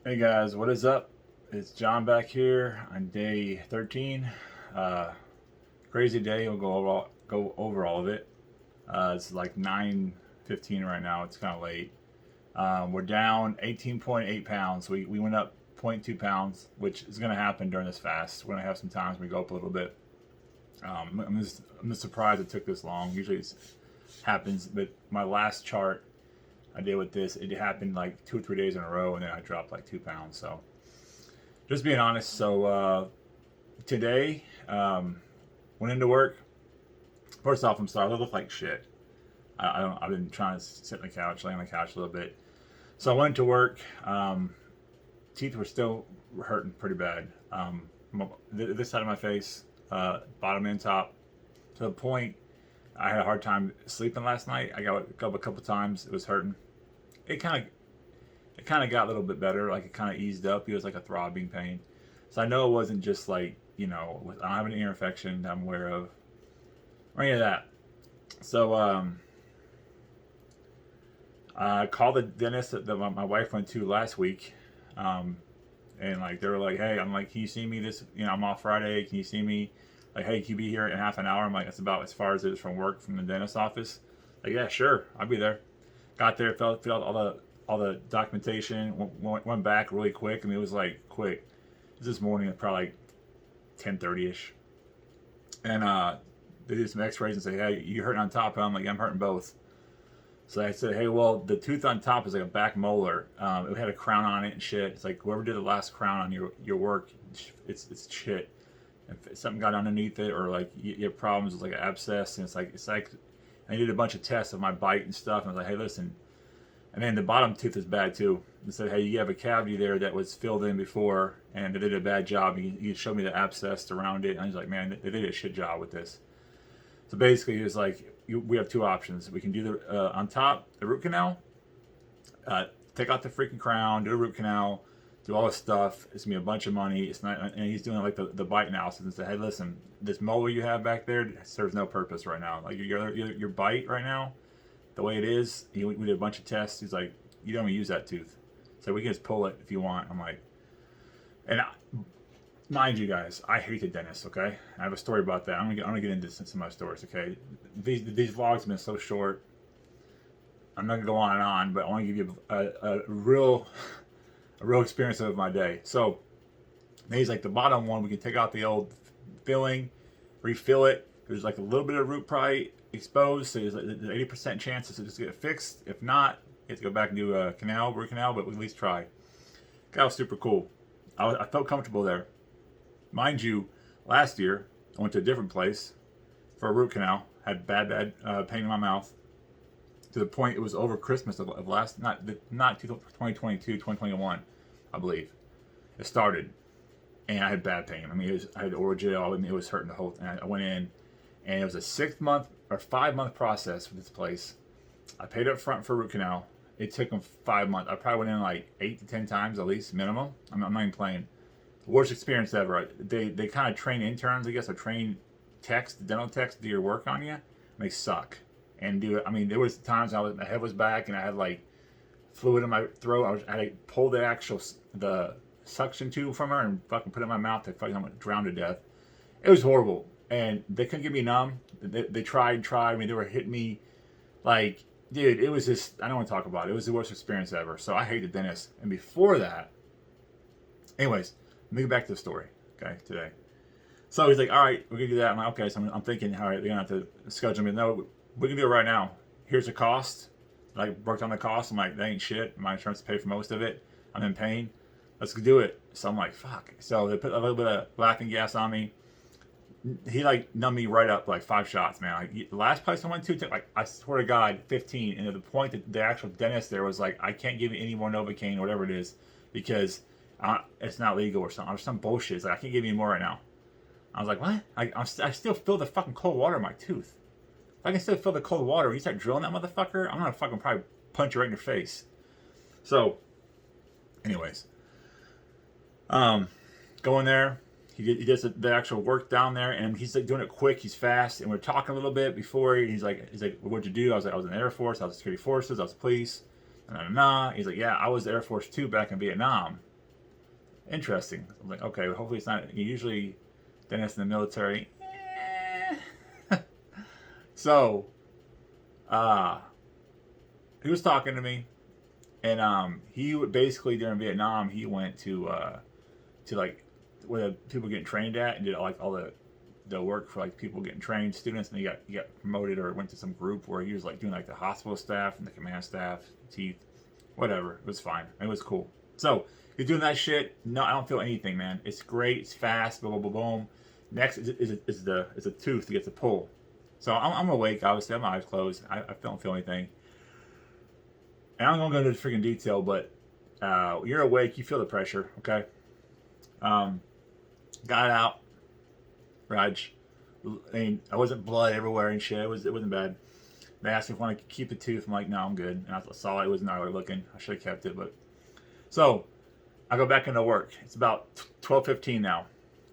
Hey guys, what is up? It's John back here on day 13. Uh, Crazy day. We'll go over all of it. It's like 9:15 right now. It's kind of late. We're down 18.8 pounds. We went up zero point 0.2 pounds, which is going to happen during this fast. We're going to have some times we go up a little bit. I'm just surprised it took this long. Usually it happens, but my last chart I did with this, it happened like 2 or 3 days in a row, and then I dropped like 2 pounds. So just being honest. So today, went into work. First off, I'm sorry. I look like shit. I don't. I've been trying to sit on the couch, lay on the couch a little bit. So I went to work. Teeth were still hurting pretty bad. This side of my face, bottom and top, to the point I had a hard time sleeping last night. I got up a couple times. It was hurting. It kind of got a little bit better. Like it kind of eased up. It was like a throbbing pain. So I know it wasn't just like I don't have an ear infection that I'm aware of or any of that. So I called the dentist that my wife went to last week, and like they were like, "Hey," I'm like, "Can you see me this? I'm off Friday. Can you see me? Like, hey, can you be here in half an hour?" I'm like, "That's about as far as it is from work from the dentist office." Like, yeah, sure, I'll be there. Got there, filled out all the documentation, went back really quick. I mean, it was like quick. It was this morning, probably like 10:30 ish, and they did some X-rays and say, "Hey, you hurting on top?" I'm like, yeah, "I'm hurting both." So I said, "Hey, well, the tooth on top is like a back molar. It had a crown on it and shit. It's like whoever did the last crown on your work, it's shit. If something got underneath it, or like you have problems with like an abscess, and it's like I did a bunch of tests of my bite and stuff, and I was like, hey, listen." And then the bottom tooth is bad too. They said, "Hey, you have a cavity there that was filled in before, and they did a bad job. You showed me the abscess around it." And I was like, "Man, they did a shit job with this." So basically, it was like we have two options. We can do the on top the root canal, take out the freaking crown, do a root canal, do all this stuff. It's gonna be a bunch of money. It's not, and he's doing like the bite analysis and said, "Hey, listen, this molar you have back there serves no purpose right now. Like your bite right now, the way it is." We did a bunch of tests. He's like, "You don't even use that tooth, so we can just pull it if you want." I'm like, and mind you guys, I hate the dentist. Okay, I have a story about that. I'm gonna get into some of my stories. Okay, these vlogs have been so short. I'm not gonna go on and on, but I want to give you a real experience of my day. So he's like, the bottom one, we can take out the old filling, refill it. There's like a little bit of root probably exposed, so there's like an 80% chance to just get it fixed. If not, you have to go back and do a root canal, but we at least try. That was super cool. I felt comfortable there. Mind you, last year I went to a different place for a root canal. Had bad pain in my mouth to the point it was over Christmas of last not 2022, 2021, I believe. It started, and I had bad pain. I mean, I had Orajel. I mean, it was hurting the whole thing. I went in, and it was a 6 month or 5 month process with this place. I paid up front for a root canal. It took them 5 months. I probably went in like 8 to 10 times at least minimum. I'm not even playing. Worst experience ever. They kind of train interns, I guess, or train techs, dental techs, to do your work on you. And they suck. And do it. I mean, there was times my head was back and I had like fluid in my throat. I had to pull the suction tube from her and fucking put it in my mouth to fucking drown to death. It was horrible. And they couldn't get me numb. They tried. I mean, they were hitting me like, dude, it was just, I don't want to talk about it. It was the worst experience ever. So I hate the dentist. And before that, anyways, let me get back to the story, okay, today. So he's like, "All right, we're going to do that." I'm like, okay. So I'm thinking, all right, they're going to have to schedule me. No, we can do it right now. Here's the cost. Like, broke down the cost. I'm like, that ain't shit. My insurance paid for most of it. I'm in pain. Let's do it. So I'm like, fuck. So they put a little bit of laughing gas on me. He like numbed me right up like 5 shots, man. Like, the last place I went to took like, I swear to God, 15. And to the point that the actual dentist there was like, "I can't give you any more Novocaine or whatever it is because it's not legal or something. Or some bullshit. It's like, I can't give you any more right now." I was like, "What?" I still feel the fucking cold water in my tooth. If I can still feel the cold water, when you start drilling that motherfucker, I'm gonna fucking probably punch you right in your face. So, anyways, going there, he does the actual work down there, and he's like doing it quick. He's fast, and we're talking a little bit before. He's like, "What'd you do?" I was like, "I was in the Air Force. I was in security forces. I was police." Nah. He's like, "Yeah, I was Air Force too back in Vietnam." Interesting. I'm like, okay, hopefully it's not. Usually, dentists in the military. So, uh, he was talking to me, and he basically during Vietnam he went to like where people getting trained at and did like all the work for like people getting trained, students, and he got promoted or went to some group where he was like doing like the hospital staff and the command staff, teeth, whatever. It was fine. It was cool. So he's doing that shit. No, I don't feel anything, man. It's great. It's fast. Boom, boom, boom, boom. Next is a tooth to get to pull. So I'm awake. Obviously, I have my eyes closed. I don't feel anything. And I'm gonna go into freaking detail, but you're awake. You feel the pressure. Okay. Got out. Raj. I mean, I wasn't blood everywhere and shit. It wasn't bad. They asked me if I wanted to keep the tooth. I'm like, no, I'm good. And I saw it was gnarly looking. I should have kept it, but so I go back into work. It's about 12:15 now.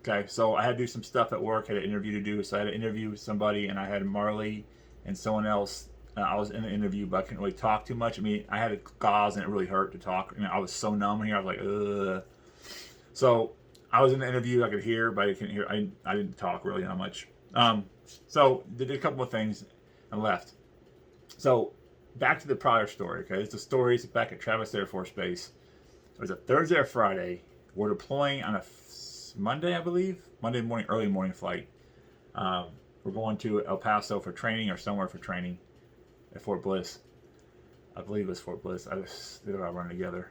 Okay, so I had to do some stuff at work. I had an interview to do, so I had to interview somebody, and I had Marley and someone else. I was in the interview, but I couldn't really talk too much. I mean, I had gauze, and it really hurt to talk. I mean, I was so numb here. I was like, ugh. So I was in the interview. I could hear, but I couldn't hear. I didn't talk really that much. So did a couple of things and left. So back to the prior story. Okay, it's the stories back at Travis Air Force Base. It was a Thursday or Friday. We're deploying on a Monday, I believe. Monday morning, early morning flight. We're going to El Paso for training or somewhere for training at Fort Bliss. I believe it was Fort Bliss. They're all running together.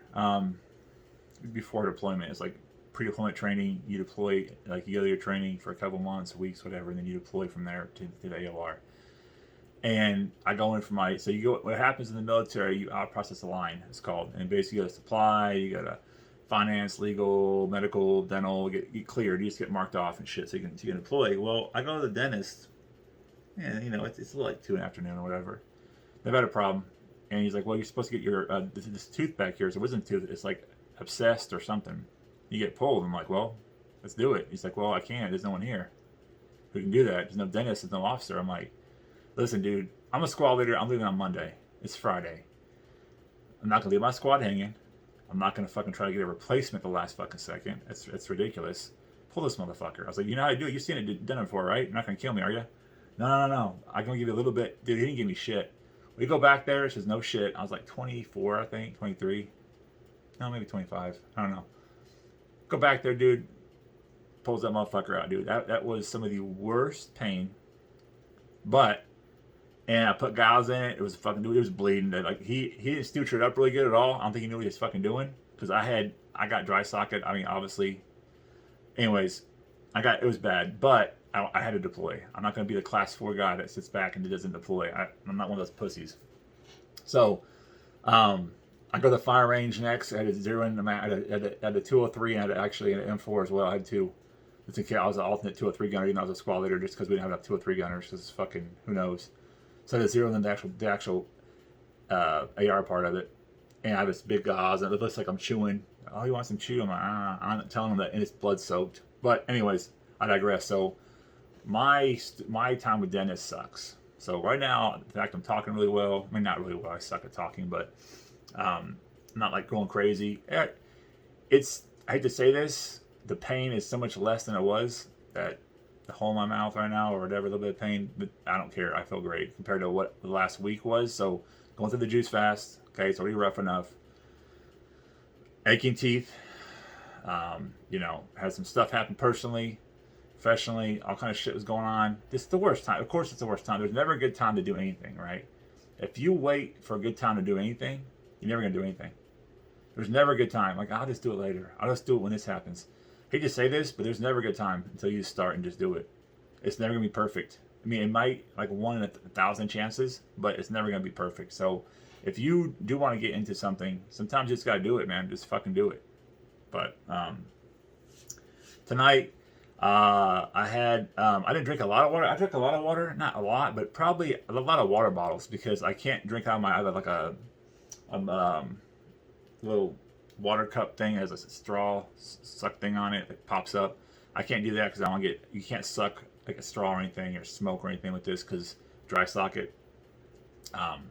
Before deployment, it's like pre-deployment training. You deploy, like you go to your training for a couple months, weeks, whatever, and then you deploy from there to the AOR. And I go in for my, so you go, what happens in the military, you out-process a line, it's called. And basically you got to supply, you got to finance, legal, medical, dental, get cleared. You just get marked off and shit so you can deploy. Well, I go to the dentist, and you know, it's like 2 in the afternoon or whatever. They've had a problem. And he's like, well, you're supposed to get your, this tooth back here, it's a wisdom tooth, it's like obsessed or something. You get pulled. I'm like, well, let's do it. He's like, well, I can't, there's no one here who can do that. There's no dentist, there's no officer. I'm like, listen, dude, I'm a squad leader. I'm leaving on Monday. It's Friday. I'm not going to leave my squad hanging. I'm not going to fucking try to get a replacement the last fucking second. It's ridiculous. Pull this motherfucker. I was like, you know how to do it. You've seen it done before, right? You're not going to kill me, are you? No. I'm going to give you a little bit. Dude, he didn't give me shit. We go back there. It says no shit. I was like 24, I think. 23. No, maybe 25. I don't know. Go back there, dude. Pulls that motherfucker out, dude. That was some of the worst pain. But... and I put gauze in it. It was fucking, it was bleeding. Like he didn't suture it up really good at all. I don't think he knew what he was fucking doing because I got dry socket. I mean, obviously. Anyways, it was bad, but I had to deploy. I'm not going to be the class 4 guy that sits back and doesn't deploy. I'm not one of those pussies. So, I go to the fire range next. I had to zero in the I had a 203 and I had actually an M4 as well. I had 2. I was an alternate 203 gunner, even though I was a squad leader, just because we didn't have enough 203 gunners. Because fucking who knows. So I had to zero in the actual AR part of it. And I have this big gauze, and it looks like I'm chewing. Oh, you want some chew? I'm like, I'm not telling him that, and it's blood soaked. But anyways, I digress. So my time with dentists sucks. So right now, in fact, I'm talking really well. I mean, not really well. I suck at talking, but I'm not like going crazy. I hate to say this, the pain is so much less than it was. That the hole in my mouth right now or whatever, a little bit of pain, but I don't care. I feel great compared to what the last week was. So going through the juice fast, okay, it's already rough enough. Aching teeth, had some stuff happen personally, professionally, all kind of shit was going on. This is the worst time. Of course it's the worst time. There's never a good time to do anything, right? If you wait for a good time to do anything, you're never going to do anything. There's never a good time. Like, I'll just do it later. I'll just do it when this happens. I hate to say this, but there's never a good time until you start and just do it. It's never going to be perfect. I mean, it might, like 1 in 1,000 chances, but it's never going to be perfect. So if you do want to get into something, sometimes you just got to do it, man. Just fucking do it. But tonight, I didn't drink a lot of water. I drank a lot of water, not a lot, but probably a lot of water bottles because I can't drink out of I have like a little water cup thing has a straw suck thing on it that pops up. I can't do that because you can't suck like a straw or anything or smoke or anything with this because dry socket. And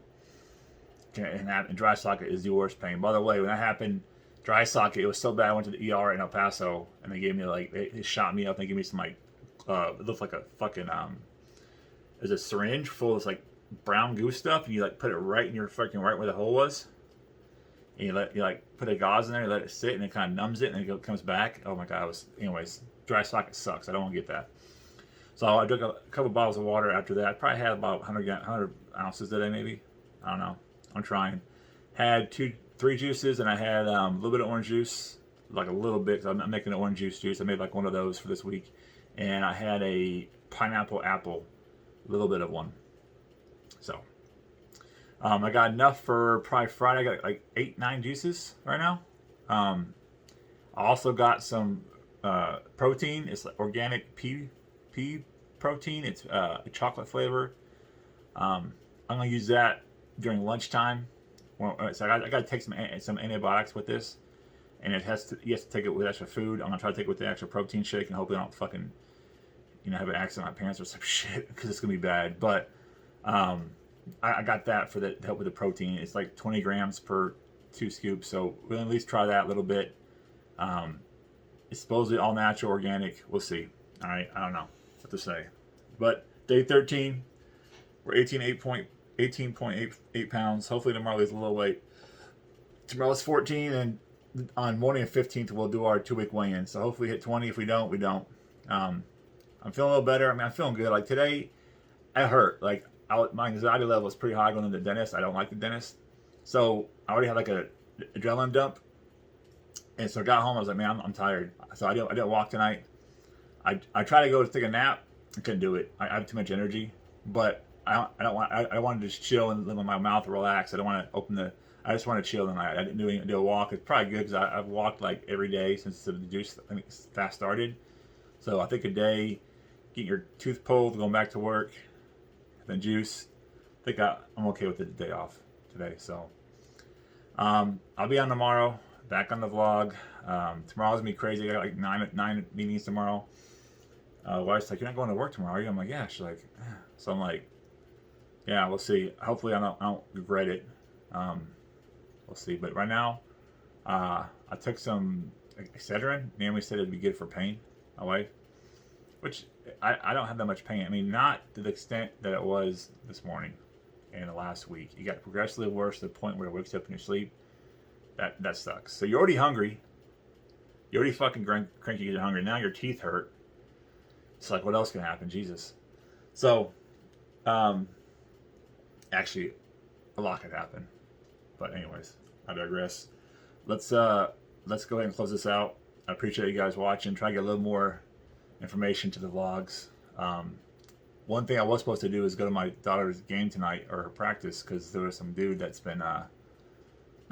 dry socket is the worst pain. By the way, when that happened, dry socket. It was so bad. I went to the ER in El Paso, and they gave me like they shot me up. They gave me some like it looked like a fucking there's a syringe full of this like brown goo stuff, and you like put it right in your fucking right where the hole was, and you like put a gauze in there, you let it sit, and it kind of numbs it, and then it comes back. Oh my god, it was anyways. Dry socket sucks. I don't want to get that. So I took a couple bottles of water after that. Probably had about 100 ounces today, maybe. I don't know. I'm trying. Had 3 juices, and I had a little bit of orange juice, like a little bit. Cause I'm making an orange juice. I made like one of those for this week, and I had a pineapple apple, a little bit of one. So I got enough for probably Friday. I got like 8-9 juices right now. I also got some protein. It's like organic pea protein. It's a chocolate flavor. I'm gonna use that during lunchtime. So I got to take some antibiotics with this, and you have to take it with extra food. I'm gonna try to take it with the extra protein shake, and hopefully I don't fucking have an accident on my pants or some shit, because it's gonna be bad. But I got that to help with the protein. It's like 20 grams per 2 scoops, so we'll at least try that a little bit. It's supposedly all natural, organic. We'll see. All right, I don't know what to say. But day 13, we're 18.8 pounds. Hopefully tomorrow lose a little weight. Tomorrow's 14, and on morning of 15th we'll do our 2-week weigh-in. So hopefully hit 20. If we don't, we don't. I'm feeling a little better. I mean, I'm feeling good. Like today, I hurt. Like my anxiety level is pretty high going to the dentist. I don't like the dentist, so I already had like a adrenaline dump. And so I got home. I was like, man, I'm tired. So I didn't walk tonight. I tried to go to take a nap. I couldn't do it. I have too much energy. But I wanted to just chill and let my mouth relax. I don't want to I just want to chill tonight. I didn't do a walk. It's probably good because I've walked like every day since the juice fast started. So I think a day, getting your tooth pulled, going back to work, then juice. I think I'm okay with the day off today. So I'll be on tomorrow. Back on the vlog. Tomorrow's gonna be crazy. I got like nine meetings tomorrow. Wife's like, "You're not going to work tomorrow, are you?" I'm like, "Yeah." She's like, eh. So I'm like, "Yeah, we'll see. Hopefully, I don't regret it. We'll see." But right now, I took some Excedrin. Naomi said it'd be good for pain. My wife, which I don't have that much pain. I mean, not to the extent that it was this morning and the last week. It got progressively worse to the point where it wakes up in your sleep. That sucks. So you're already hungry. You're already fucking cranky, you're hungry. Now your teeth hurt. It's like, what else can happen? Jesus. So, actually, a lot could happen. But anyways, I digress. Let's go ahead and close this out. I appreciate you guys watching. Try to get a little more information to the vlogs. One thing I was supposed to do is go to my daughter's game tonight, or her practice, because there was some dude that's been not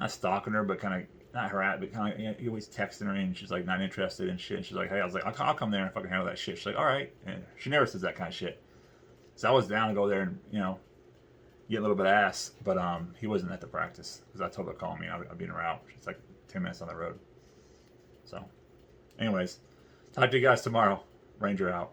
stalking her, but kind of not harassing, but kind of he always texting her, and she's like not interested in shit. And she's like, "Hey," I was like, "I'll come there and fucking handle that shit." She's like, "All right," and she never says that kind of shit. So I was down to go there and get a little bit of ass, but he wasn't at the practice because I told her to call me. I'd be in a route. It's like 10 minutes on the road. So, anyways, talk to you guys tomorrow. Ranger out.